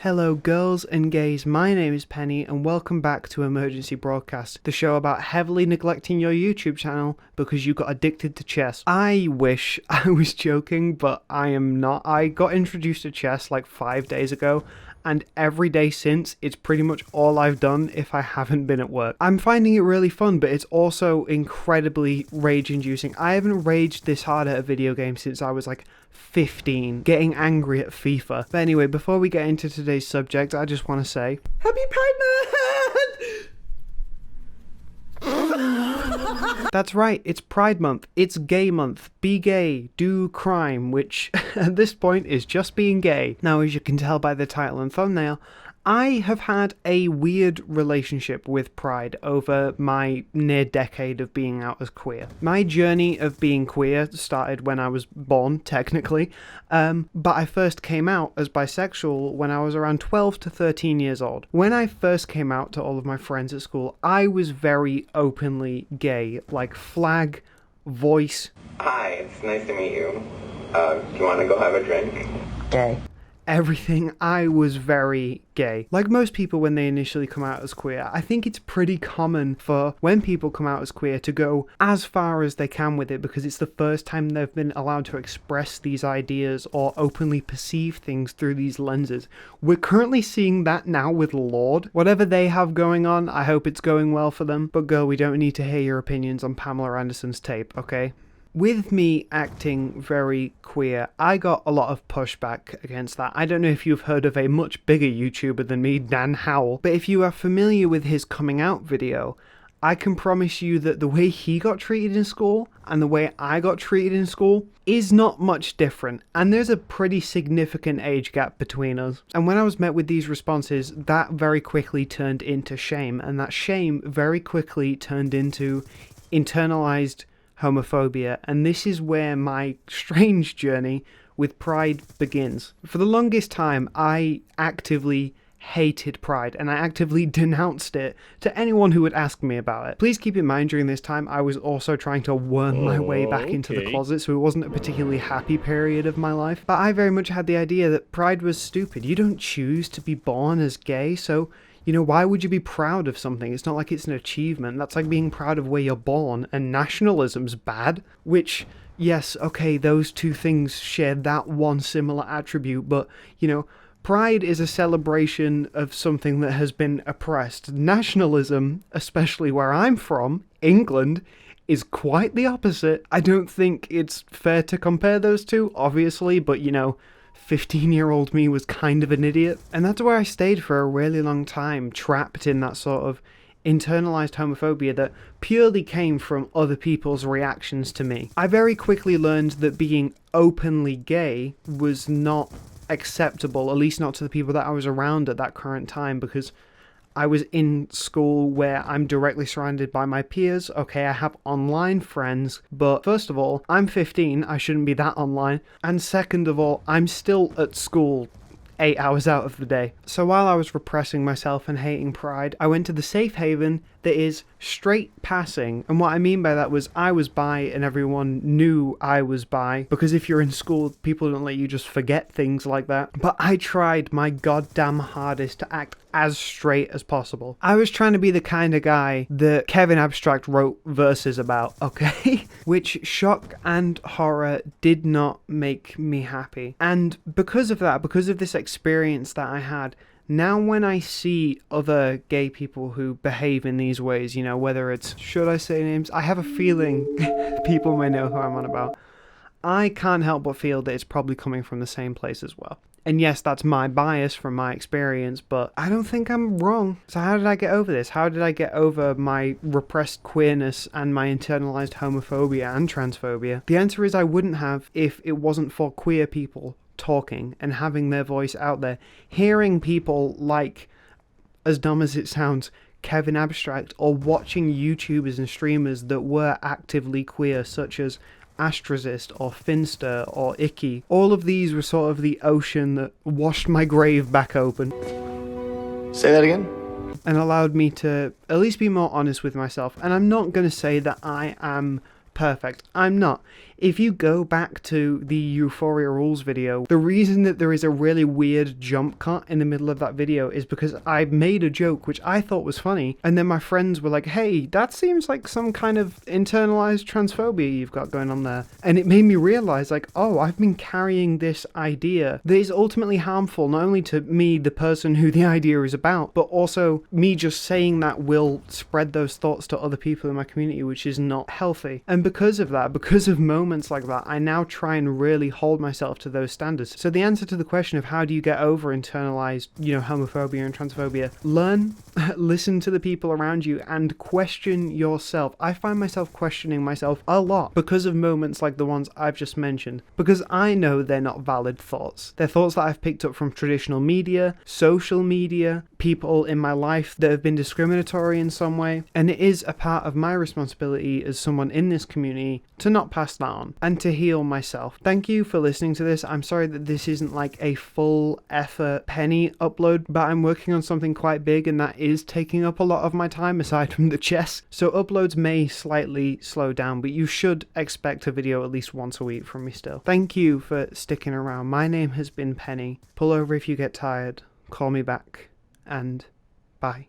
Hello girls and gays, my name is Penny and welcome back to Emergency Broadcast, the show about heavily neglecting your YouTube channel because you got addicted to chess. I wish I was joking, but I am not. I got introduced to chess like 5 days ago, and every day since, it's pretty much all I've done if I haven't been at work. I'm finding it really fun, but it's also incredibly rage-inducing. I haven't raged this hard at a video game since I was like 15, getting angry at FIFA. But anyway, before we get into today's subject, I just want to say, Happy Pride Month! That's right, it's Pride Month, it's Gay Month. Be gay, do crime, which at this point is just being gay. Now, as you can tell by the title and thumbnail, I have had a weird relationship with Pride over my near decade of being out as queer. My journey of being queer started when I was born, technically, but I first came out as bisexual when I was around 12 to 13 years old. When I first came out to all of my friends at school, I was very openly gay, like flag, voice. Hi, it's nice to meet you. Do you want to go have a drink? Gay. Everything. I was very gay. Like most people when they initially come out as queer, I think it's pretty common for when people come out as queer to go as far as they can with it because it's the first time they've been allowed to express these ideas or openly perceive things through these lenses. We're currently seeing that now with Lorde. Whatever they have going on, I hope it's going well for them. But girl, we don't need to hear your opinions on Pamela Anderson's tape, okay? With me acting very queer, I got a lot of pushback against that. I don't know if you've heard of a much bigger YouTuber than me, Dan Howell, but if you are familiar with his coming out video, I can promise you that the way he got treated in school and the way I got treated in school is not much different, and there's a pretty significant age gap between us. And when I was met with these responses, that very quickly turned into shame, and that shame very quickly turned into internalized homophobia, and this is where my strange journey with Pride begins. For the longest time, I actively hated Pride, and I actively denounced it to anyone who would ask me about it. Please keep in mind, during this time, I was also trying to worm my way back into the closet, so it wasn't a particularly happy period of my life. But I very much had the idea that Pride was stupid. You don't choose to be born as gay, so you know, why would you be proud of something? It's not like it's an achievement. That's like being proud of where you're born, and nationalism's bad. Which, yes, okay, those two things share that one similar attribute, but, you know, Pride is a celebration of something that has been oppressed. Nationalism, especially where I'm from, England, is quite the opposite. I don't think it's fair to compare those two, obviously, but, you know, 15-year-old me was kind of an idiot. And that's where I stayed for a really long time, trapped in that sort of internalized homophobia that purely came from other people's reactions to me. I very quickly learned that being openly gay was not acceptable, at least not to the people that I was around at that current time, because I was in school where I'm directly surrounded by my peers. Okay, I have online friends, but first of all, I'm 15, I shouldn't be that online. And second of all, I'm still at school 8 hours out of the day. So while I was repressing myself and hating Pride, I went to the safe haven that is straight passing. And what I mean by that was I was bi and everyone knew I was bi, because if you're in school, people don't let you just forget things like that. But I tried my goddamn hardest to act as straight as possible. I was trying to be the kind of guy that Kevin Abstract wrote verses about, okay? Which, shock and horror, did not make me happy. And because of that, because of this experience that I had, now when I see other gay people who behave in these ways, you know, whether it's, should I say names? I have a feeling people may know who I'm on about. I can't help but feel that it's probably coming from the same place as well. And yes, that's my bias from my experience, but I don't think I'm wrong. So how did I get over this? How did I get over my repressed queerness and my internalized homophobia and transphobia? The answer is I wouldn't have if it wasn't for queer people talking and having their voice out there. Hearing people like, as dumb as it sounds, Kevin Abstract, or watching YouTubers and streamers that were actively queer, such as Astrozist or Finster or Icky. All of these were sort of the ocean that washed my grave back open. Say that again? And allowed me to at least be more honest with myself. And I'm not going to say that I am perfect. I'm not. If you go back to the Euphoria Rules video, the reason that there is a really weird jump cut in the middle of that video is because I made a joke which I thought was funny, and then my friends were like, hey, that seems like some kind of internalized transphobia you've got going on there. And it made me realize, like, oh, I've been carrying this idea that is ultimately harmful, not only to me, the person who the idea is about, but also me just saying that will spread those thoughts to other people in my community, which is not healthy. And because of that, because of moments like that, I now try and really hold myself to those standards. So the answer to the question of how do you get over internalized, homophobia and transphobia, learn, listen to the people around you, and question yourself. I find myself questioning myself a lot because of moments like the ones I've just mentioned, because I know they're not valid thoughts. They're thoughts that I've picked up from traditional media, social media, people in my life that have been discriminatory in some way, and it is a part of my responsibility as someone in this community to not pass that on and to heal myself. Thank you for listening to this. I'm sorry that this isn't like a full effort Penny upload, but I'm working on something quite big and that is taking up a lot of my time aside from the chess. So uploads may slightly slow down, but you should expect a video at least once a week from me still. Thank you for sticking around. My name has been Penny. Pull over if you get tired. Call me back. And bye.